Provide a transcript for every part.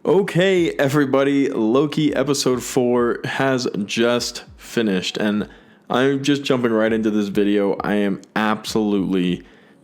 Okay, everybody, Loki episode 4 has just finished, and I'm just jumping right into this video. I am absolutely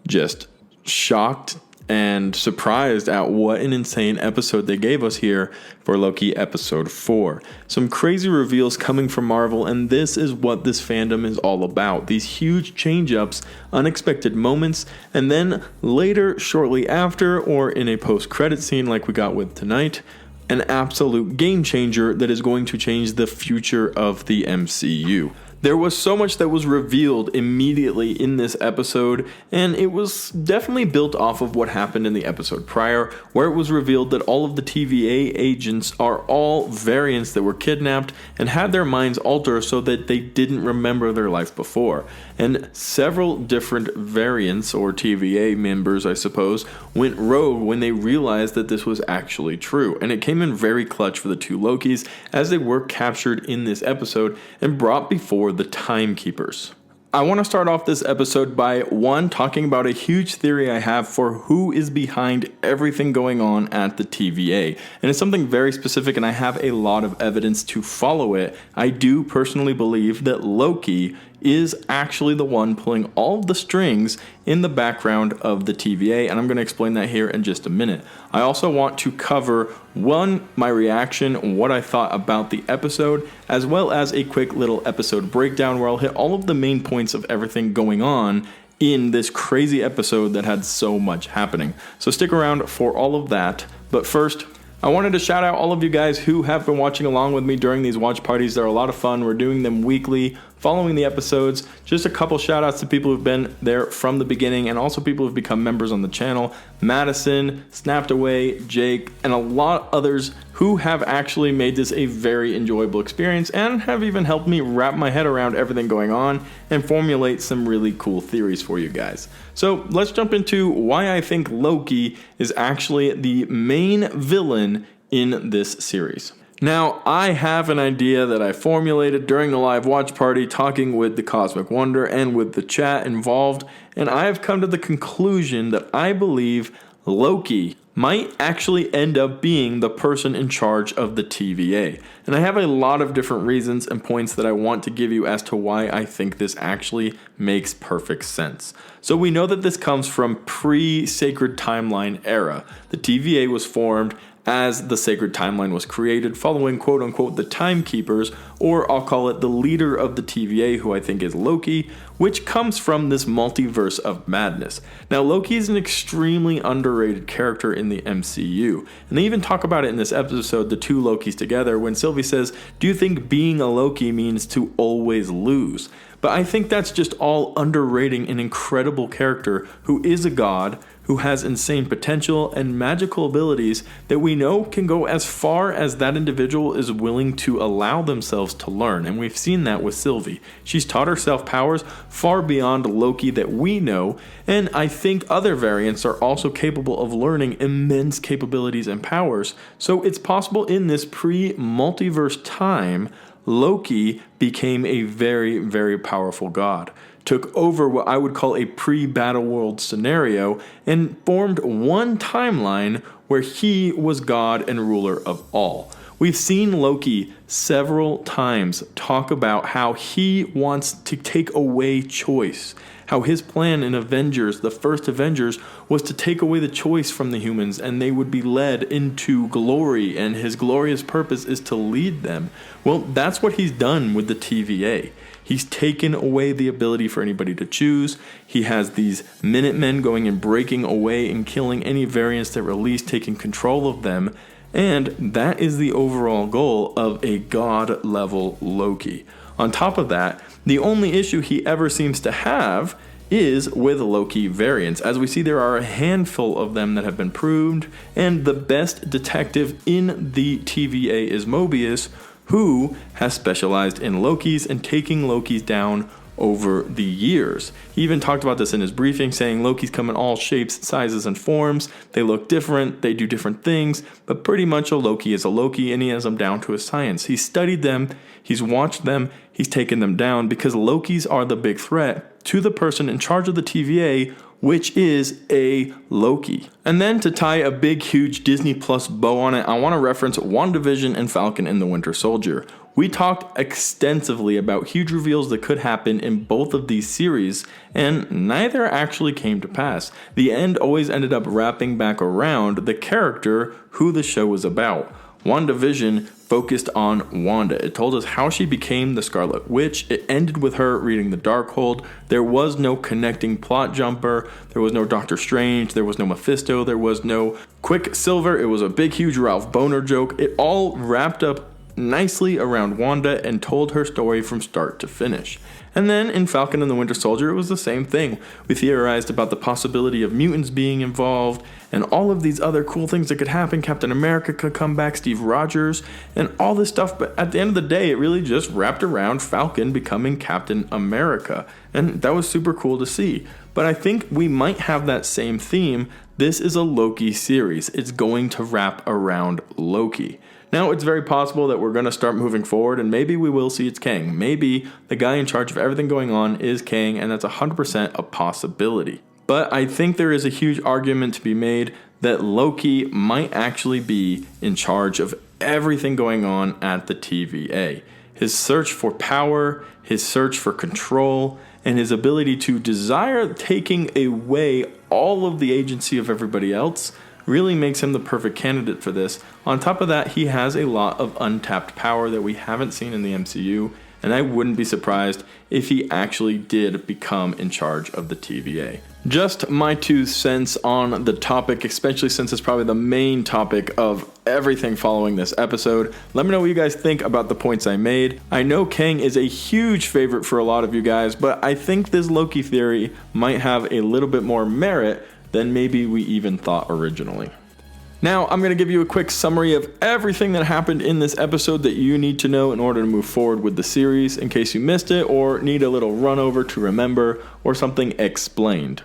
just shocked and surprised at what an insane episode they gave us here for Loki episode 4. Some crazy reveals coming from Marvel, and this is what this fandom is all about. These huge change-ups, unexpected moments, and then later, shortly after, or in a post-credit scene like we got with tonight, an absolute game changer that is going to change the future of the MCU. There was so much that was revealed immediately in this episode, and it was definitely built off of what happened in the episode prior, where it was revealed that all of the TVA agents are all variants that were kidnapped and had their minds altered so that they didn't remember their life before. And several different variants, or TVA members I suppose, went rogue when they realized that this was actually true. And it came in very clutch for the two Lokis as they were captured in this episode and brought before the Timekeepers. I want to start off this episode by talking about a huge theory I have for who is behind everything going on at the TVA. And it's something very specific, and I have a lot of evidence to follow it. I do personally believe that Loki is actually the one pulling all of the strings in the background of the TVA, and I'm going to explain that here in just a minute. I also want to cover my reaction, what I thought about the episode, as well as a quick little episode breakdown where I'll hit all of the main points of everything going on in this crazy episode that had so much happening. So stick around for all of that, but first, I wanted to shout out all of you guys who have been watching along with me during these watch parties. They're a lot of fun. We're doing them weekly, following the episodes. Just a couple shout outs to people who've been there from the beginning, and also people who've become members on the channel. Madison, Snapped Away, Jake, and a lot others who have actually made this a very enjoyable experience and have even helped me wrap my head around everything going on and formulate some really cool theories for you guys. So let's jump into why I think Loki is actually the main villain in this series. Now, I have an idea that I formulated during the live watch party, talking with the Cosmic Wonder and with the chat involved, and I have come to the conclusion that I believe Loki might actually end up being the person in charge of the TVA. And I have a lot of different reasons and points that I want to give you as to why I think this actually makes perfect sense. So we know that this comes from pre-Sacred Timeline era. The TVA was formed as the Sacred Timeline was created, following quote-unquote the Timekeepers, or I'll call it the leader of the TVA, who I think is Loki, which comes from this multiverse of madness. Now, Loki is an extremely underrated character in the MCU, and they even talk about it in this episode, the two Lokis together, when Sylvie says, "Do you think being a Loki means to always lose?" But I think that's just all underrating an incredible character who is a god, who has insane potential and magical abilities that we know can go as far as that individual is willing to allow themselves to learn. And we've seen that with Sylvie. She's taught herself powers far beyond Loki that we know, and I think other variants are also capable of learning immense capabilities and powers. So it's possible in this pre-multiverse time, Loki became a very, very powerful god, took over what I would call a pre-Battle World scenario, and formed one timeline where he was god and ruler of all. We've seen Loki several times talk about how he wants to take away choice, how his plan in Avengers, the first Avengers, was to take away the choice from the humans and they would be led into glory, and his glorious purpose is to lead them. Well, that's what he's done with the TVA. He's taken away the ability for anybody to choose. He has these Minutemen going and breaking away and killing any variants that release, taking control of them. And that is the overall goal of a god-level Loki. On top of that, the only issue he ever seems to have is with Loki variants. As we see, there are a handful of them that have been proved, and the best detective in the TVA is Mobius, who has specialized in Lokis and taking Lokis down over the years. He even talked about this in his briefing, saying Lokis come in all shapes, sizes, and forms. They look different, they do different things, but pretty much a Loki is a Loki, and he has them down to a science. He's studied them, he's watched them, he's taken them down, because Lokis are the big threat to the person in charge of the TVA which is a Loki. And then to tie a big, huge Disney Plus bow on it, I want to reference WandaVision and Falcon and the Winter Soldier. We talked extensively about huge reveals that could happen in both of these series, and neither actually came to pass. The end always ended up wrapping back around the character who the show was about. WandaVision focused on Wanda. It told us how she became the Scarlet Witch. It ended with her reading the Darkhold. There was no connecting plot jumper. There was no Doctor Strange. There was no Mephisto. There was no Quicksilver. It was a big, huge Ralph Boner joke. It all wrapped up nicely around Wanda and told her story from start to finish. And then in Falcon and the Winter Soldier, it was the same thing. We theorized about the possibility of mutants being involved and all of these other cool things that could happen. Captain America could come back, Steve Rogers, and all this stuff. But at the end of the day, it really just wrapped around Falcon becoming Captain America. And that was super cool to see. But I think we might have that same theme. This is a Loki series. It's going to wrap around Loki. Now, it's very possible that we're going to start moving forward, and maybe we will see it's Kang. Maybe the guy in charge of everything going on is Kang, and that's 100% a possibility. But I think there is a huge argument to be made that Loki might actually be in charge of everything going on at the TVA. His search for power, his search for control, and his ability to desire taking away all of the agency of everybody else really makes him the perfect candidate for this. On top of that, he has a lot of untapped power that we haven't seen in the MCU, and I wouldn't be surprised if he actually did become in charge of the TVA. Just my 2 cents on the topic, especially since it's probably the main topic of everything following this episode. Let me know what you guys think about the points I made. I know Kang is a huge favorite for a lot of you guys, but I think this Loki theory might have a little bit more merit than maybe we even thought originally. Now, I'm going to give you a quick summary of everything that happened in this episode that you need to know in order to move forward with the series, in case you missed it or need a little run over to remember or something explained.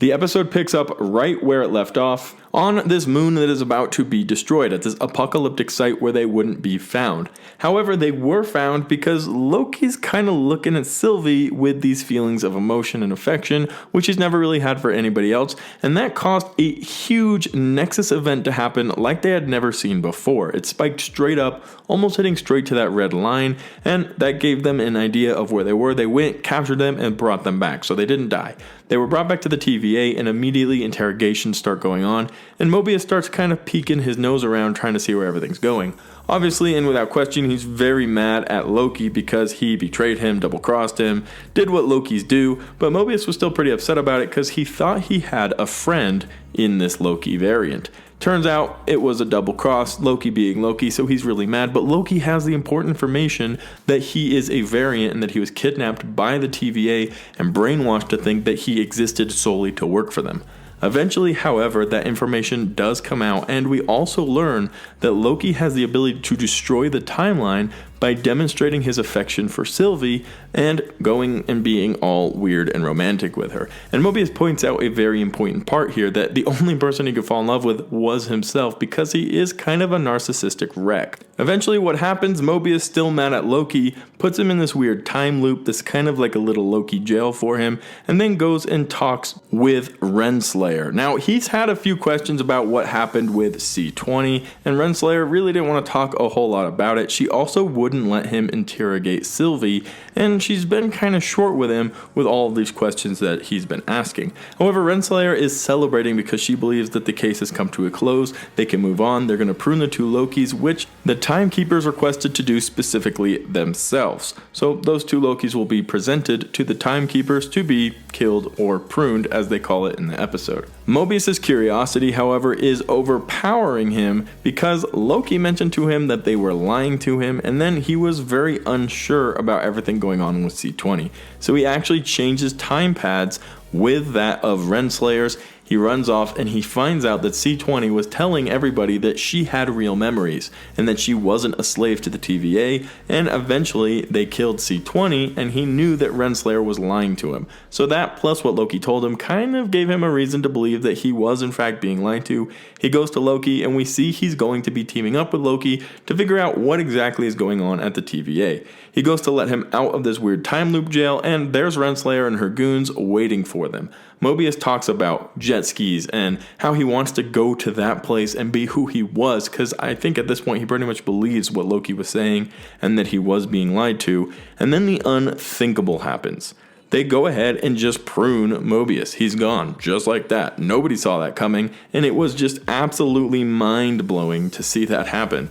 The episode picks up right where it left off, on this moon that is about to be destroyed at this apocalyptic site where they wouldn't be found. However, they were found because Loki's kind of looking at Sylvie with these feelings of emotion and affection, which he's never really had for anybody else, and that caused a huge Nexus event to happen like they had never seen before. It spiked straight up, almost hitting straight to that red line, and that gave them an idea of where they were. They went, captured them, and brought them back, so they didn't die. They were brought back to the TVA, and immediately interrogations start going on, and Mobius starts kind of peeking his nose around trying to see where everything's going. Obviously, and without question, he's very mad at Loki because he betrayed him, double-crossed him, did what Lokis do, but Mobius was still pretty upset about it because he thought he had a friend in this Loki variant. Turns out it was a double cross, Loki being Loki, so he's really mad, but Loki has the important information that he is a variant and that he was kidnapped by the TVA and brainwashed to think that he existed solely to work for them. Eventually, however, that information does come out, and we also learn that Loki has the ability to destroy the timeline by demonstrating his affection for Sylvie and going and being all weird and romantic with her. And Mobius points out a very important part here, that the only person he could fall in love with was himself because he is kind of a narcissistic wreck. Eventually what happens, Mobius, still mad at Loki, puts him in this weird time loop that's kind of like a little Loki jail for him, and then goes and talks with Renslayer. Now, he's had a few questions about what happened with C20, and Renslayer really didn't want to talk a whole lot about it. She also wouldn't let him interrogate Sylvie, and she's been kind of short with him with all of these questions that he's been asking. However, Renslayer is celebrating because she believes that the case has come to a close, they can move on, they're going to prune the 2 Lokis, which the Timekeepers requested to do specifically themselves. So those 2 Lokis will be presented to the Timekeepers to be killed or pruned, as they call it in the episode. Mobius's curiosity, however, is overpowering him because Loki mentioned to him that they were lying to him, and then he was very unsure about everything going on with C20. So he actually changes time pads with that of Renslayer's. He runs off and he finds out that C20 was telling everybody that she had real memories and that she wasn't a slave to the TVA, and eventually they killed C20 and he knew that Renslayer was lying to him. So that plus what Loki told him kind of gave him a reason to believe that he was in fact being lied to. He goes to Loki and we see he's going to be teaming up with Loki to figure out what exactly is going on at the TVA. He goes to let him out of this weird time loop jail, and there's Renslayer and her goons waiting for them. Mobius talks about jet skis and how he wants to go to that place and be who he was, because I think at this point he pretty much believes what Loki was saying and that he was being lied to. And then the unthinkable happens. They go ahead and just prune Mobius. He's gone, just like that. Nobody saw that coming, and it was just absolutely mind-blowing to see that happen.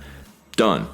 Done.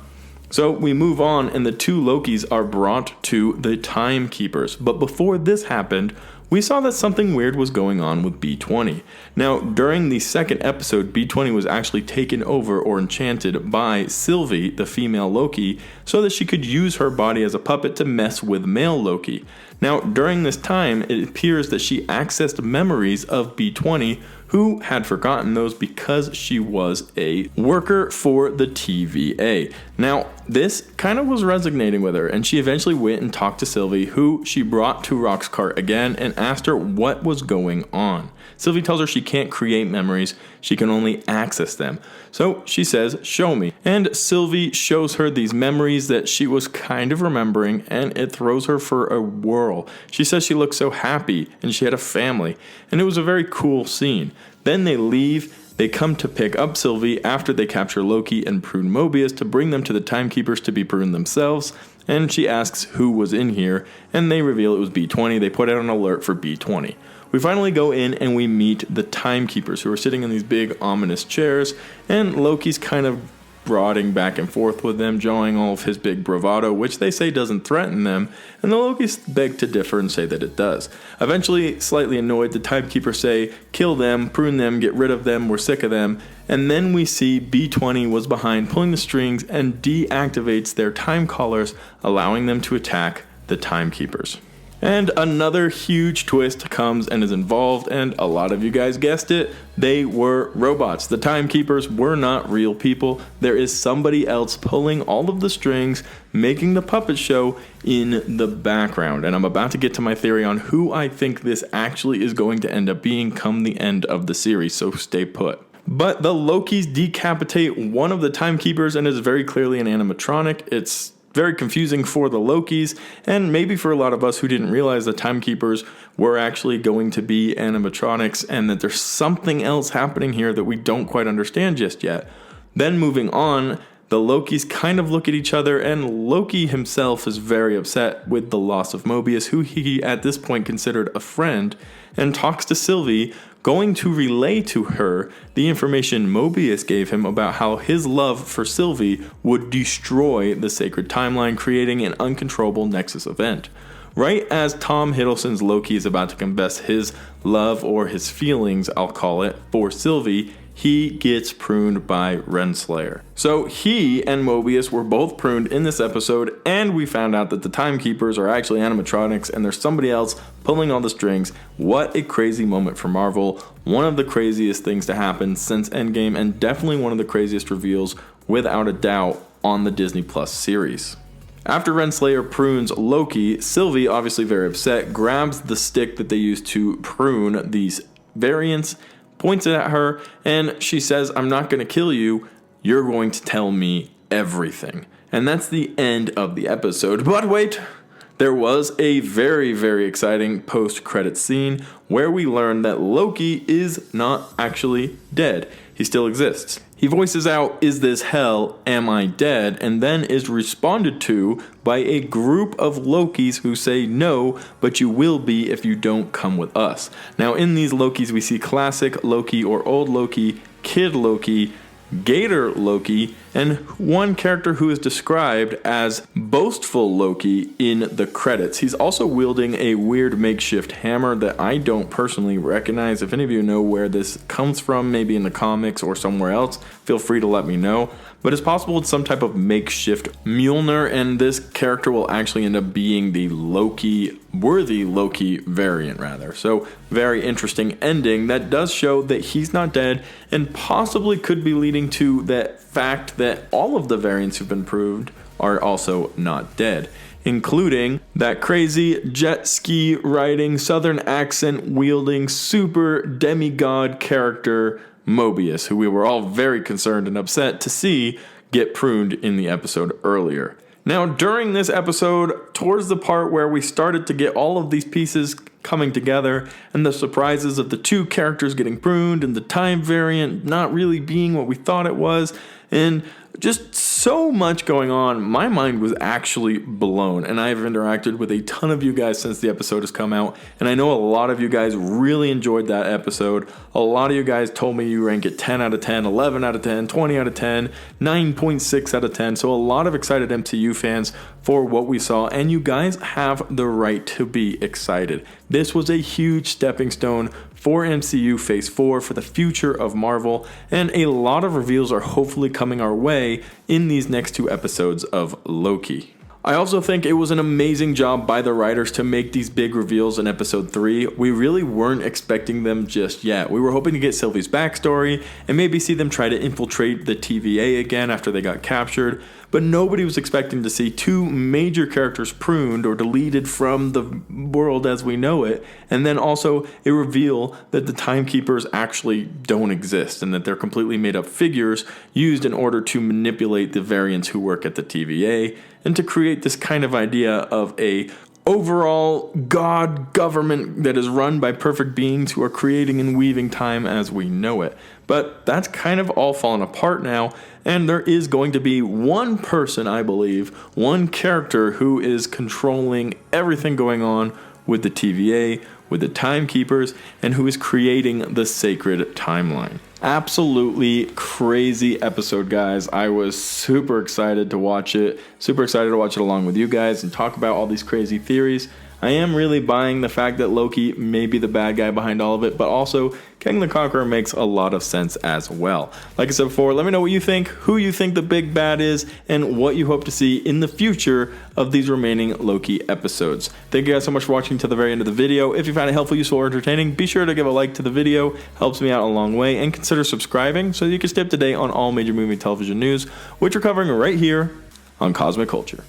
So we move on, and the two Lokis are brought to the Timekeepers. But before this happened, we saw that something weird was going on with B20. Now, during the second episode, B20 was actually taken over or enchanted by Sylvie, the female Loki, so that she could use her body as a puppet to mess with male Loki. Now, during this time, it appears that she accessed memories of B20, who had forgotten those because she was a worker for the TVA. Now, this kind of was resonating with her, and she eventually went and talked to Sylvie, who she brought to Roxcart again and asked her what was going on. Sylvie tells her she can't create memories, she can only access them. So she says, "Show me." And Sylvie shows her these memories that she was kind of remembering, and it throws her for a whirl. She says she looked so happy and she had a family, and it was a very cool scene. Then they leave. They come to pick up Sylvie after they capture Loki and prune Mobius to bring them to the Timekeepers to be pruned themselves, and she asks who was in here, and they reveal it was B20. They put out an alert for B20. We finally go in and we meet the Timekeepers, who are sitting in these big ominous chairs, and Loki's kind of brooding back and forth with them, showing all of his big bravado, which they say doesn't threaten them, and the Lokis beg to differ and say that it does. Eventually, slightly annoyed, the Timekeepers say, "Kill them, prune them, get rid of them, we're sick of them," and then we see B20 was behind pulling the strings and deactivates their time collars, allowing them to attack the Timekeepers. And another huge twist comes and is involved, and a lot of you guys guessed it, they were robots. The Timekeepers were not real people. There is somebody else pulling all of the strings, making the puppet show in the background. And I'm about to get to my theory on who I think this actually is going to end up being come the end of the series, so stay put. But the Lokis decapitate one of the Timekeepers, and is very clearly an animatronic. It's very confusing for the Lokis, and maybe for a lot of us who didn't realize the Timekeepers were actually going to be animatronics, and that there's something else happening here that we don't quite understand just yet. Then moving on, the Lokis kind of look at each other, and Loki himself is very upset with the loss of Mobius, who he at this point considered a friend, and talks to Sylvie, going to relay to her the information Mobius gave him about how his love for Sylvie would destroy the sacred timeline, creating an uncontrollable Nexus event. Right as Tom Hiddleston's Loki is about to confess his love, or his feelings, I'll call it, for Sylvie, he gets pruned by Renslayer. So he and Mobius were both pruned in this episode, and we found out that the Timekeepers are actually animatronics and there's somebody else pulling all the strings. What a crazy moment for Marvel. One of the craziest things to happen since Endgame, and definitely one of the craziest reveals, without a doubt, on the Disney Plus series. After Renslayer prunes Loki, Sylvie, obviously very upset, grabs the stick that they used to prune these variants, points it at her, and she says, "I'm not going to kill you, you're going to tell me everything." And that's the end of the episode. But wait, there was a very, very exciting post-credit scene where we learn that Loki is not actually dead. He still exists. He voices out, "Is this hell? Am I dead?" and then is responded to by a group of Lokis who say, "No, but you will be if you don't come with us." Now, in these Lokis, we see classic Loki or old Loki, Kid Loki, Gator Loki, and one character who is described as Boastful Loki in the credits. He's also wielding a weird makeshift hammer that I don't personally recognize. If any of you know where this comes from, maybe in the comics or somewhere else, feel free to let me know. But it's possible it's some type of makeshift Mjolnir, and this character will actually end up being the worthy Loki variant, rather. So, very interesting ending that does show that he's not dead, and possibly could be leading to that fact that all of the variants who've been proved are also not dead, including that crazy jet ski riding, southern accent wielding, super demigod character Mobius, who we were all very concerned and upset to see get pruned in the episode earlier. Now, during this episode, towards the part where we started to get all of these pieces coming together, and the surprises of the two characters getting pruned and the time variant not really being what we thought it was, and just so much going on. My mind was actually blown, and I've interacted with a ton of you guys since the episode has come out, and I know a lot of you guys really enjoyed that episode. A lot of you guys told me you rank it 10 out of 10, 11 out of 10, 20 out of 10, 9.6 out of 10, so a lot of excited MCU fans for what we saw, and you guys have the right to be excited. This was a huge stepping stone for MCU Phase 4 for the future of Marvel, and a lot of reveals are hopefully coming our way in these next 2 episodes of Loki. I also think it was an amazing job by the writers to make these big reveals in episode 3. We really weren't expecting them just yet. We were hoping to get Sylvie's backstory and maybe see them try to infiltrate the TVA again after they got captured, but nobody was expecting to see 2 major characters pruned or deleted from the world as we know it, and then also a reveal that the timekeepers actually don't exist and that they're completely made up figures used in order to manipulate the variants who work at the TVA, and to create this kind of idea of a overall god government that is run by perfect beings who are creating and weaving time as we know it. But that's kind of all fallen apart now, and there is going to be one person, I believe, one character who is controlling everything going on with the TVA, with the timekeepers, and who is creating the sacred timeline. Absolutely crazy episode, guys. I was super excited to watch it. Super excited to watch it along with you guys and talk about all these crazy theories. I am really buying the fact that Loki may be the bad guy behind all of it, but also King the Conqueror makes a lot of sense as well. Like I said before, let me know what you think, who you think the big bad is, and what you hope to see in the future of these remaining Loki episodes. Thank you guys so much for watching to the very end of the video. If you found it helpful, useful, or entertaining, be sure to give a like to the video. Helps me out a long way, and consider subscribing so you can stay up to date on all major movie and television news, which we're covering right here on Cosmic Culture.